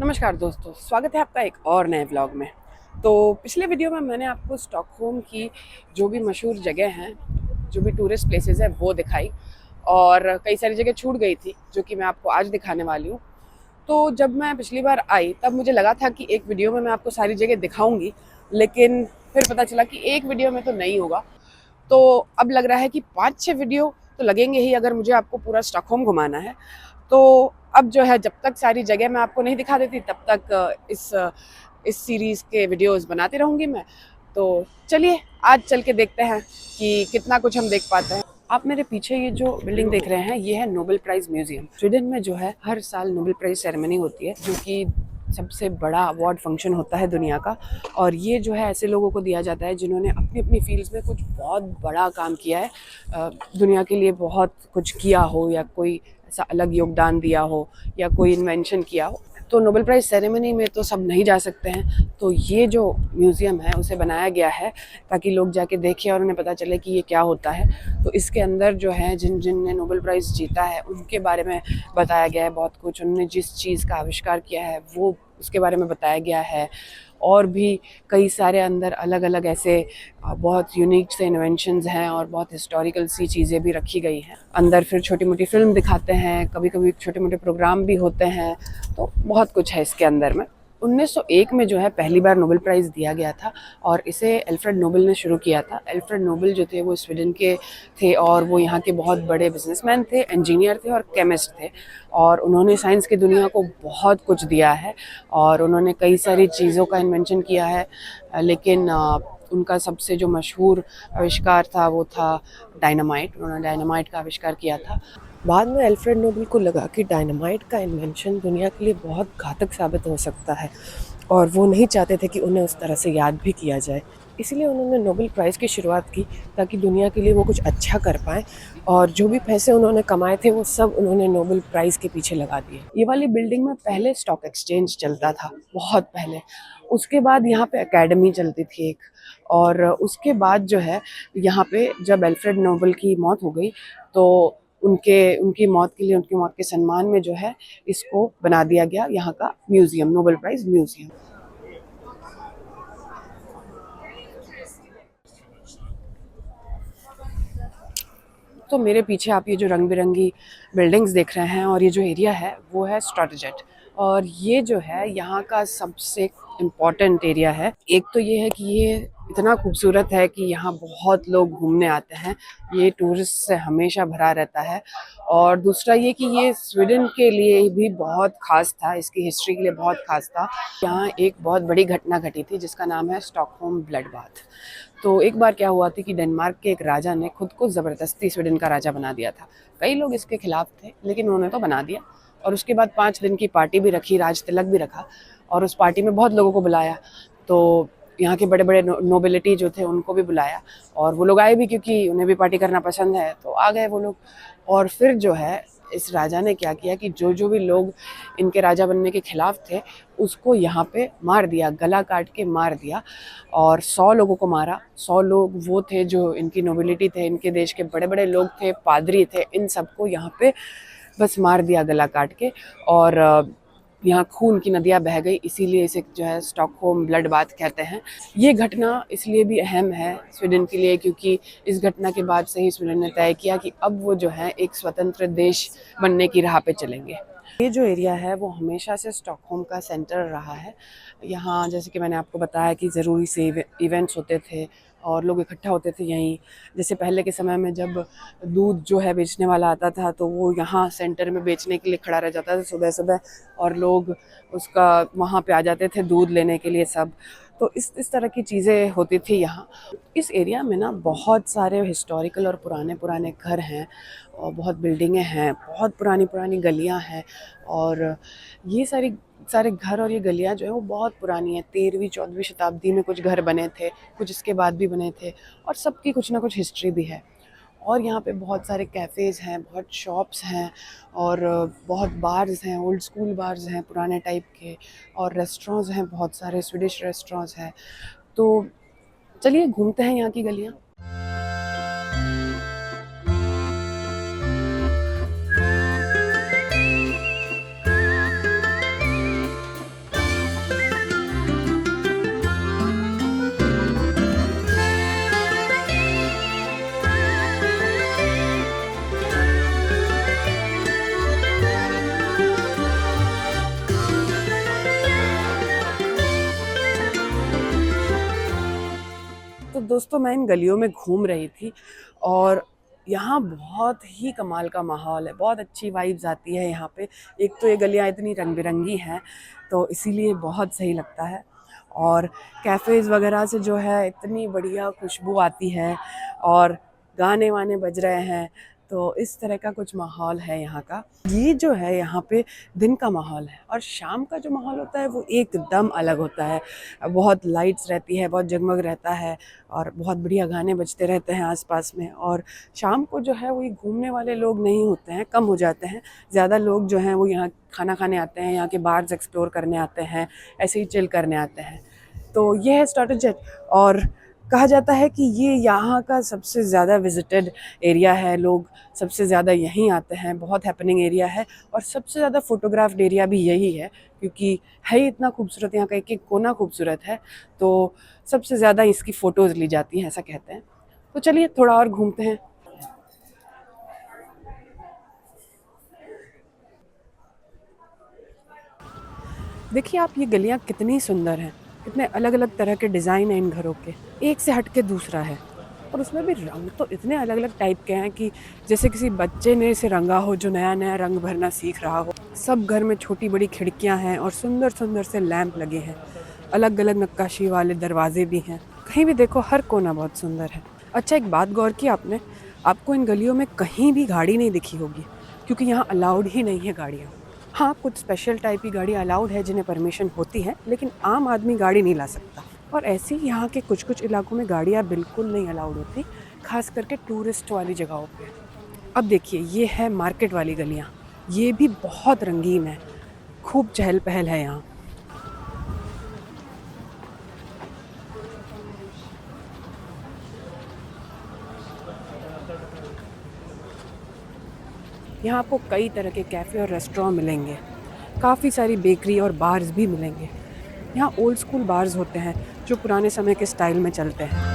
नमस्कार दोस्तों, स्वागत है आपका एक और नए व्लॉग में। तो पिछले वीडियो में मैंने आपको स्टॉकहोम की जो भी मशहूर जगह हैं, जो भी टूरिस्ट प्लेसेस हैं वो दिखाई, और कई सारी जगह छूट गई थी जो कि मैं आपको आज दिखाने वाली हूँ। तो जब मैं पिछली बार आई तब मुझे लगा था कि एक वीडियो में मैं आपको सारी जगह दिखाऊंगी, लेकिन फिर पता चला कि एक वीडियो में तो नहीं होगा। तो अब लग रहा है कि 5-6 वीडियो तो लगेंगे ही अगर मुझे आपको पूरा स्टॉकहोम घुमाना है। तो अब जो है, जब तक सारी जगह मैं आपको नहीं दिखा देती तब तक इस सीरीज़ के वीडियोस बनाती रहूँगी मैं। तो चलिए आज चल के देखते हैं कि कितना कुछ हम देख पाते हैं। आप मेरे पीछे ये जो बिल्डिंग देख रहे हैं, ये है नोबेल प्राइज़ म्यूजियम। स्वीडन में जो है हर साल नोबेल प्राइज़ सेरेमनी होती है, जो कि सबसे बड़ा अवार्ड फंक्शन होता है दुनिया का। और ये जो है ऐसे लोगों को दिया जाता है जिन्होंने अपनी अपनी फील्ड्स में कुछ बहुत बड़ा काम किया है, दुनिया के लिए बहुत कुछ किया हो, या कोई ऐसा अलग योगदान दिया हो, या कोई इन्वेंशन किया हो। तो नोबेल प्राइज़ सेरेमनी में तो सब नहीं जा सकते हैं, तो ये जो म्यूज़ियम है उसे बनाया गया है ताकि लोग जाके देखें और उन्हें पता चले कि ये क्या होता है। तो इसके अंदर जो है जिन जिन ने नोबेल प्राइज़ जीता है उनके बारे में बताया गया है बहुत कुछ। उन्होंने जिस चीज़ का आविष्कार किया है वो उसके बारे में बताया गया है। और भी कई सारे अंदर अलग अलग ऐसे बहुत यूनिक से इन्वेंशंस हैं और बहुत हिस्टोरिकल सी चीज़ें भी रखी गई हैं अंदर। फिर छोटी मोटी फिल्म दिखाते हैं, कभी कभी छोटे मोटे प्रोग्राम भी होते हैं। तो बहुत कुछ है इसके अंदर में। 1901 में जो है पहली बार नोबेल प्राइज़ दिया गया था, और इसे अल्फ्रेड नोबेल ने शुरू किया था। अल्फ्रेड नोबेल जो थे वो स्वीडन के थे, और वो यहाँ के बहुत बड़े बिजनेसमैन थे, इंजीनियर थे और केमिस्ट थे। और उन्होंने साइंस की दुनिया को बहुत कुछ दिया है, और उन्होंने कई सारी चीज़ों का इन्वेंशन किया है। लेकिन उनका सबसे जो मशहूर आविष्कार था वो था डायनामाइट। उन्होंने डायनामाइट का आविष्कार किया था। बाद में अल्फ्रेड नोबेल को लगा कि डायनामाइट का इन्वेंशन दुनिया के लिए बहुत घातक साबित हो सकता है, और वो नहीं चाहते थे कि उन्हें उस तरह से याद भी किया जाए। इसीलिए उन्होंने नोबेल प्राइज़ की शुरुआत की ताकि दुनिया के लिए वो कुछ अच्छा कर पाएँ, और जो भी पैसे उन्होंने कमाए थे वो सब उन्होंने नोबेल प्राइज़ के पीछे लगा दिए। ये वाली बिल्डिंग में पहले स्टॉक एक्सचेंज चलता था, बहुत पहले। उसके बाद यहाँ पे एकेडमी चलती थी एक, और उसके बाद जो है यहाँ पे जब अल्फ्रेड नोबेल की मौत हो गई तो उनकी मौत के लिए, उनकी मौत के सम्मान में जो है इसको बना दिया गया यहाँ का म्यूज़ियम, नोबेल प्राइज़ म्यूज़ियम। तो मेरे पीछे आप ये जो रंग बिरंगी बिल्डिंग्स देख रहे हैं और ये जो एरिया है वो है स्ट्रैटजेट, और ये जो है यहाँ का सबसे इम्पॉर्टेंट एरिया है। एक तो ये है कि ये इतना खूबसूरत है कि यहाँ बहुत लोग घूमने आते हैं, ये टूरिस्ट से हमेशा भरा रहता है। और दूसरा ये कि ये स्वीडन के लिए भी बहुत खास था, इसकी हिस्ट्री के लिए बहुत खास था। यहाँ एक बहुत बड़ी घटना घटी थी जिसका नाम है स्टॉकहोम ब्लड बाथ। तो एक बार क्या हुआ था कि डेनमार्क के एक राजा ने खुद को ज़बरदस्ती स्वीडन का राजा बना दिया था। कई लोग इसके खिलाफ थे लेकिन उन्होंने तो बना दिया, और उसके बाद 5 दिन की पार्टी भी रखी, राज तिलक भी रखा, और उस पार्टी में बहुत लोगों को बुलाया। तो यहाँ के बड़े बड़े नोबिलिटी जो थे उनको भी बुलाया, और वो लोग आए भी क्योंकि उन्हें भी पार्टी करना पसंद है, तो आ गए वो लोग। और फिर जो है इस राजा ने क्या किया कि जो जो भी लोग इनके राजा बनने के खिलाफ थे उसको यहाँ पे मार दिया, गला काट के मार दिया। और 100 लोगों को मारा। 100 लोग वो थे जो इनकी नोबिलिटी थे, इनके देश के बड़े बड़े लोग थे, पादरी थे, इन सबको यहाँ पे बस मार दिया गला काट के। और यहाँ खून की नदियाँ बह गई, इसीलिए इसे जो है स्टॉकहोम ब्लड बाथ कहते हैं। ये घटना इसलिए भी अहम है स्वीडन के लिए क्योंकि इस घटना के बाद से ही स्वीडन ने तय किया कि अब वो जो है एक स्वतंत्र देश बनने की राह पे चलेंगे। ये जो एरिया है वो हमेशा से स्टॉकहोम का सेंटर रहा है। यहाँ जैसे कि मैंने आपको बताया कि ज़रूरी से इवेंट्स होते थे और लोग इकट्ठा होते थे यहीं। जैसे पहले के समय में जब दूध जो है बेचने वाला आता था तो वो यहाँ सेंटर में बेचने के लिए खड़ा रह जाता था सुबह सुबह, और लोग उसका वहाँ पे आ जाते थे दूध लेने के लिए सब। तो इस तरह की चीज़ें होती थी यहाँ। इस एरिया में ना बहुत सारे हिस्टोरिकल और पुराने पुराने घर हैं, और बहुत बिल्डिंगें हैं, बहुत पुरानी पुरानी गलियाँ हैं। और ये सारे घर और ये गलियाँ जो है वो बहुत पुरानी है। 13वीं 14वीं शताब्दी में कुछ घर बने थे, कुछ इसके बाद भी बने थे, और सबकी कुछ ना कुछ हिस्ट्री भी है। और यहाँ पे बहुत सारे कैफ़ेज़ हैं, बहुत शॉप्स हैं, और बहुत बार्स हैं, ओल्ड स्कूल बार्स हैं पुराने टाइप के, और रेस्टोरेंट्स हैं, बहुत सारे स्वीडिश रेस्टोरेंट्स हैं। तो चलिए घूमते हैं यहाँ की गलियाँ। दोस्तों मैं इन गलियों में घूम रही थी और यहाँ बहुत ही कमाल का माहौल है, बहुत अच्छी वाइब्स आती है यहाँ पे। एक तो ये गलियाँ इतनी रंग बिरंगी हैं तो इसीलिए बहुत सही लगता है, और कैफ़ेज़ वगैरह से जो है इतनी बढ़िया खुशबू आती है और गाने वाने बज रहे हैं, तो इस तरह का कुछ माहौल है यहाँ का। ये जो है यहाँ पे दिन का माहौल है, और शाम का जो माहौल होता है वो एकदम अलग होता है। बहुत लाइट्स रहती है, बहुत जगमग रहता है और बहुत बढ़िया गाने बजते रहते हैं आसपास में। और शाम को जो है वो ये घूमने वाले लोग नहीं होते हैं, कम हो जाते हैं। ज़्यादा लोग जो हैं वो यहाँ खाना खाने आते हैं, यहाँ के बार्स एक्सप्लोर करने आते हैं, ऐसे ही चिल करने आते हैं। तो ये है स्टार्टर जेट, और कहा जाता है कि ये यहाँ का सबसे ज़्यादा विजिटेड एरिया है, लोग सबसे ज़्यादा यहीं आते हैं, बहुत हैपनिंग एरिया है, और सबसे ज़्यादा फोटोग्राफ्ड एरिया भी यही है, क्योंकि है ही इतना खूबसूरत, यहाँ का एक एक कोना खूबसूरत है, तो सबसे ज़्यादा इसकी फ़ोटोज़ ली जाती हैं, ऐसा कहते हैं। तो चलिए थोड़ा और घूमते हैं। देखिए आप, ये गलियाँ कितनी सुंदर हैं, कितने अलग अलग तरह के डिज़ाइन हैं इन घरों के, एक से हट के दूसरा है। और उसमें भी रंग तो इतने अलग अलग टाइप के हैं कि जैसे किसी बच्चे ने इसे रंगा हो, जो नया नया रंग भरना सीख रहा हो। सब घर में छोटी बड़ी खिड़कियां हैं और सुंदर सुंदर से लैंप लगे हैं, अलग अलग नक्काशी वाले दरवाजे भी हैं। कहीं भी देखो हर कोना बहुत सुंदर है। अच्छा, एक बात गौर की आपने, आपको इन गलियों में कहीं भी गाड़ी नहीं दिखी होगी, क्योंकि यहाँ अलाउड ही नहीं है गाड़ियाँ। हाँ, कुछ स्पेशल टाइप की गाड़ी अलाउड है जिन्हें परमिशन होती है, लेकिन आम आदमी गाड़ी नहीं ला सकता। और ऐसे ही यहाँ के कुछ कुछ इलाकों में गाड़ियाँ बिल्कुल नहीं अलाउड होती, खास करके टूरिस्ट वाली जगहों पे। अब देखिए, ये है मार्केट वाली गलियाँ, ये भी बहुत रंगीन है, खूब चहल पहल है यहाँ। यहाँ आपको कई तरह के कैफ़े और रेस्टोरेंट मिलेंगे, काफ़ी सारी बेकरी और बार्स भी मिलेंगे। यहाँ ओल्ड स्कूल बार्स होते हैं जो पुराने समय के स्टाइल में चलते हैं।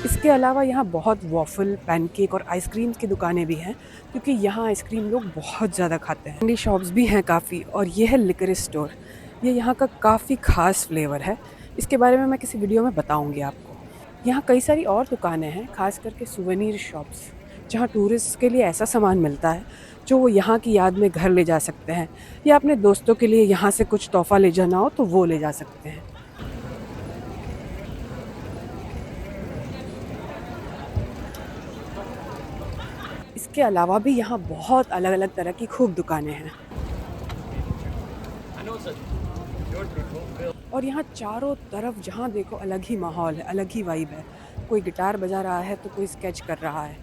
इसके अलावा यहाँ बहुत वॉफ़ल, पैनकेक और आइसक्रीम की दुकानें भी हैं, क्योंकि यहाँ आइसक्रीम लोग बहुत ज़्यादा खाते हैं। कैंडी शॉप्स भी हैं काफ़ी, और ये है लिकरिस स्टोर। ये यहाँ का काफ़ी ख़ास फ्लेवर है, इसके बारे में मैं किसी वीडियो में बताऊँगी आपको। यहाँ कई सारी और दुकानें हैं, खास करके सुवेनीर शॉप्स, जहाँ टूरिस्ट के लिए ऐसा सामान मिलता है जो वो यहाँ की याद में घर ले जा सकते हैं, या अपने दोस्तों के लिए यहाँ से कुछ तोहफ़ा ले जाना हो तो वो ले जा सकते हैं। इसके अलावा भी यहाँ बहुत अलग अलग तरह की खूब दुकानें हैं, और यहाँ चारों तरफ जहाँ देखो अलग ही माहौल है, अलग ही वाइब है। कोई गिटार बजा रहा है तो कोई स्केच कर रहा है।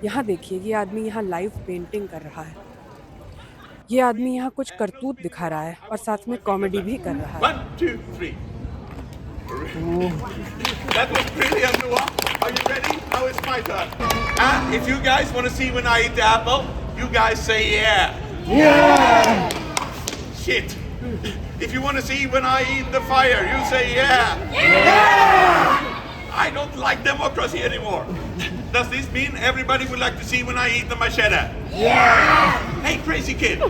यहाँ देखिए, ये आदमी यहाँ लाइव पेंटिंग कर रहा है। ये आदमी यहाँ कुछ करतूत दिखा रहा है और साथ में कॉमेडी भी कर रहा है। 1, 2, 3. That was brilliant, Noah. Are you ready? Now it's my turn. And if you guys want to see when I eat the apple, you guys say yeah. Yeah. Shit. If you want to see when I eat the fire, you say yeah. Yeah. I don't like democracy anymore. Does this mean everybody would like to see when I eat the machete? Yeah. Hey, crazy kid.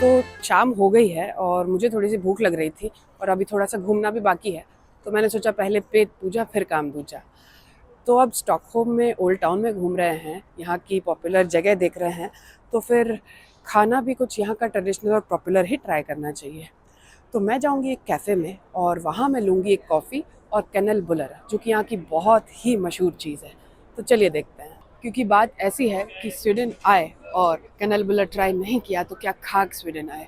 तो शाम हो गई है और मुझे थोड़ी सी भूख लग रही थी, और अभी थोड़ा सा घूमना भी बाकी है, तो मैंने सोचा पहले पेट पूजा फिर काम दूजा। तो अब स्टॉकहोम में ओल्ड टाउन में घूम रहे हैं, यहाँ की पॉपुलर जगह देख रहे हैं, तो फिर खाना भी कुछ यहाँ का ट्रेडिशनल और पॉपुलर ही ट्राई करना चाहिए। तो मैं जाऊँगी एक कैफ़े में और वहाँ मैं लूँगी एक कॉफ़ी और कैनल बुलर, जो कि यहाँ की बहुत ही मशहूर चीज़ है। तो चलिए देखते हैं, क्योंकि बात ऐसी है कि स्वीडन आए और कैनल बुलर ट्राई नहीं किया तो क्या खाक स्वीडन आए।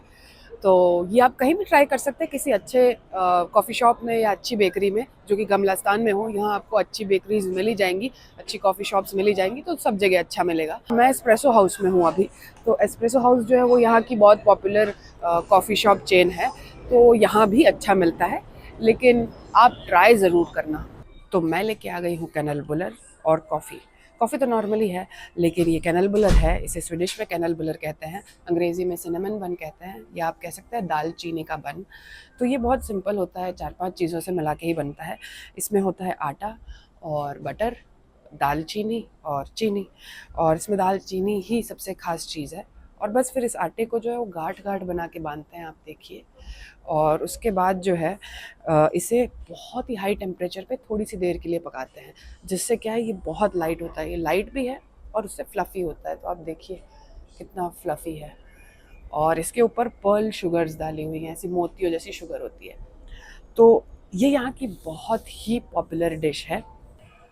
तो ये आप कहीं भी ट्राई कर सकते हैं, किसी अच्छे कॉफ़ी शॉप में या अच्छी बेकरी में जो कि गमलास्तान में हो। यहाँ आपको अच्छी बेकरीज मिल ही जाएंगी, अच्छी कॉफ़ी शॉप्स मिल ही जाएंगी, तो सब जगह अच्छा मिलेगा। मैं एस्प्रेसो हाउस में हूँ अभी। तो एस्प्रेसो हाउस जो है वो यहाँ की बहुत पॉपुलर कॉफ़ी शॉप चेन है, तो यहाँ भी अच्छा मिलता है, लेकिन आप ट्राई ज़रूर करना। तो मैं लेके आ गई हूँ कैनल बुलर और कॉफ़ी। कॉफ़ी तो नॉर्मली है, लेकिन ये कैनल बुलर है। इसे स्वीडिश में कैनल बुलर कहते हैं, अंग्रेज़ी में सिनेमन बन कहते हैं, या आप कह सकते हैं दालचीनी का बन। तो ये बहुत सिंपल होता है, 4-5 चीज़ों से मिला के ही बनता है। इसमें होता है आटा और बटर, दालचीनी और चीनी, और इसमें दालचीनी ही सबसे ख़ास चीज़ है। और बस फिर इस आटे को जो है वो गाँठ गाँठ बना के बांधते हैं, आप देखिए। और उसके बाद जो है इसे बहुत ही हाई टेम्परेचर पे थोड़ी सी देर के लिए पकाते हैं, जिससे क्या है ये बहुत लाइट होता है। ये लाइट भी है और उससे फ्लफ़ी होता है, तो आप देखिए कितना फ्लफ़ी है। और इसके ऊपर पर्ल शुगर्स डाली हुई हैं, ऐसी मोतियों जैसी शुगर होती है। तो ये यहाँ की बहुत ही पॉपुलर डिश है।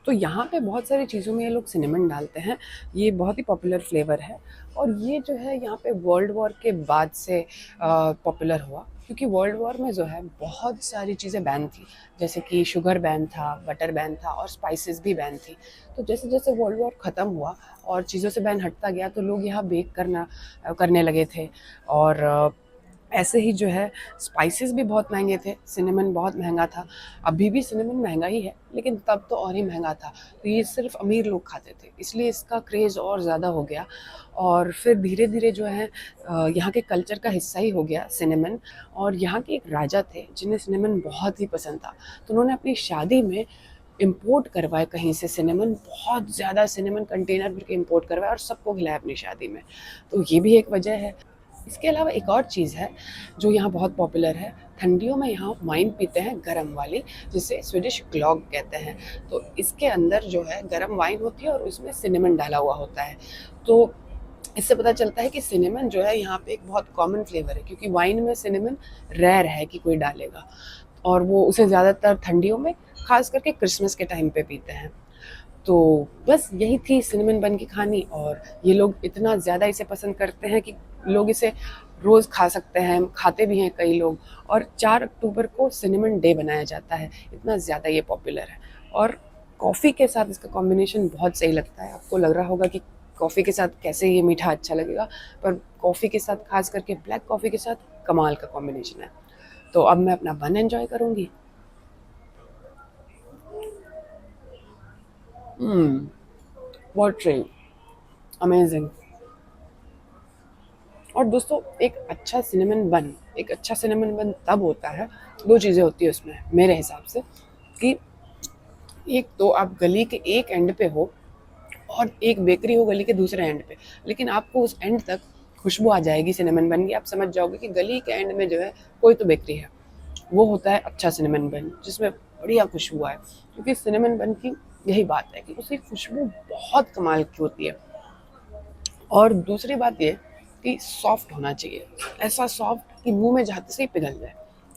तो यहाँ पे बहुत सारी चीज़ों में ये लोग सिनेमन डालते हैं। ये बहुत ही पॉपुलर फ्लेवर है, और ये जो है यहाँ पे वर्ल्ड वॉर के बाद से पॉपुलर हुआ, क्योंकि वर्ल्ड वॉर में जो है बहुत सारी चीज़ें बैन थी, जैसे कि शुगर बैन था, बटर बैन था, और स्पाइसेस भी बैन थी। तो जैसे जैसे वर्ल्ड वॉर ख़त्म हुआ और चीज़ों से बैन हटता गया, तो लोग यहाँ बेक करने लगे थे। और ऐसे ही जो है स्पाइसेस भी बहुत महंगे थे, सिनेमन बहुत महंगा था। अभी भी सिनेमन महंगा ही है, लेकिन तब तो और ही महंगा था। तो ये सिर्फ अमीर लोग खाते थे, इसलिए इसका क्रेज़ और ज़्यादा हो गया। और फिर धीरे धीरे जो है यहाँ के कल्चर का हिस्सा ही हो गया सिनेमन। और यहाँ के एक राजा थे जिन्हें सिनेमन बहुत ही पसंद था, तो उन्होंने अपनी शादी में इम्पोर्ट करवाए कहीं से सिनेमन, बहुत ज़्यादा सिनेमन कंटेनर भर के इम्पोर्ट करवाए और सबको खिलाया अपनी शादी में। तो ये भी एक वजह है। इसके अलावा एक और चीज़ है जो यहाँ बहुत पॉपुलर है। ठंडियों में यहाँ वाइन पीते हैं गरम वाली, जिसे स्वीडिश ग्लॉग कहते हैं। तो इसके अंदर जो है गरम वाइन होती है और उसमें सिनेमन डाला हुआ होता है। तो इससे पता चलता है कि सिनेमन जो है यहाँ पे एक बहुत कॉमन फ्लेवर है, क्योंकि वाइन में सिनेमन रेयर है कि कोई डालेगा, और वो उसे ज़्यादातर ठंडियों में, खास करके क्रिसमस के टाइम पे पीते हैं। तो बस यही थी सिनेमन बन की कहानी। और ये लोग इतना ज़्यादा इसे पसंद करते हैं कि लोग इसे रोज़ खा सकते हैं, खाते भी हैं कई लोग। और 4 अक्टूबर को सिनेमन डे बनाया जाता है, इतना ज़्यादा ये पॉपुलर है। और कॉफ़ी के साथ इसका कॉम्बिनेशन बहुत सही लगता है। आपको लग रहा होगा कि कॉफ़ी के साथ कैसे ये मीठा अच्छा लगेगा, पर कॉफ़ी के साथ, खास करके ब्लैक कॉफ़ी के साथ, कमाल का कॉम्बिनेशन है। तो अब मैं अपना बन एंजॉय करूँगी। What tree, amazing. और दोस्तों, एक अच्छा सिनेमन बन तब होता है, 2 चीज़ें होती है उसमें मेरे हिसाब से, कि एक तो आप गली के एक एंड पे हो और एक बेकरी हो गली के दूसरे एंड पे, लेकिन आपको उस एंड तक खुशबू आ जाएगी सिनेमन बन की। आप समझ जाओगे कि गली के एंड में जो है कोई तो बेकरी है। वो होता है अच्छा सिनेमन बन, जिसमें बढ़िया खुशबू आए। क्योंकि सिनेमन बन की यही बात है कि उसकी खुशबू बहुत कमाल की होती है। और दूसरी बात ये कि सॉफ्ट होना चाहिए, ऐसा सॉफ्ट कि मुंह में जाते से ही पिघल जाए।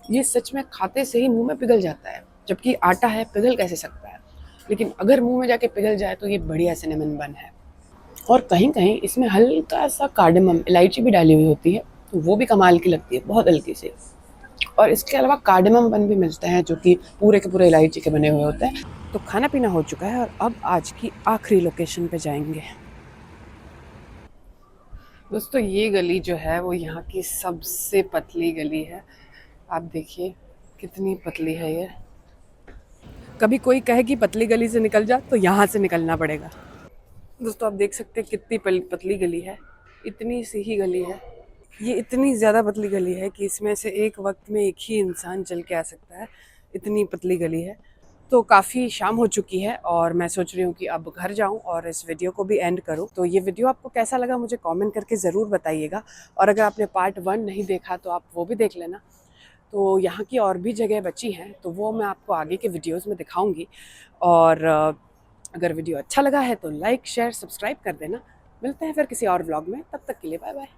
ये सच में खाते से ही मुंह में पिघल जाता है, जबकि आटा है, पिघल कैसे सकता है। लेकिन अगर मुंह में जाके पिघल जाए तो ये बढ़िया सिनेमन बन है। और कहीं कहीं इसमें हल्का सा कार्डमम, इलायची भी डाली हुई होती है, तो वो भी कमाल की लगती है, बहुत हल्की सी। और इसके अलावा कार्डमम बन भी मिलते हैं, जो कि पूरे के पूरे इलायची के बने हुए होते हैं। तो खाना पीना हो चुका है, और अब आज की आखिरी लोकेशन पे जाएंगे। दोस्तों, ये गली जो है वो यहाँ की सबसे पतली गली है। आप देखिए कितनी पतली है ये। कभी कोई कहे कि पतली गली से निकल जा, तो यहाँ से निकलना पड़ेगा। दोस्तों, आप देख सकते हैं कितनी पतली गली है। इतनी सी ही गली है, ये इतनी ज़्यादा पतली गली है कि इसमें से एक वक्त में एक ही इंसान चल के आ सकता है, इतनी पतली गली है। तो काफ़ी शाम हो चुकी है और मैं सोच रही हूँ कि अब घर जाऊँ और इस वीडियो को भी एंड करूँ। तो ये वीडियो आपको कैसा लगा मुझे कमेंट करके ज़रूर बताइएगा। और अगर आपने पार्ट 1 नहीं देखा तो आप वो भी देख लेना। तो यहाँ की और भी जगह बची हैं, तो वो मैं आपको आगे के वीडियोज़ में दिखाऊँगी। और अगर वीडियो अच्छा लगा है तो लाइक, शेयर, सब्सक्राइब कर देना। मिलते हैं फिर किसी और व्लॉग में, तब तक के लिए बाय बाय।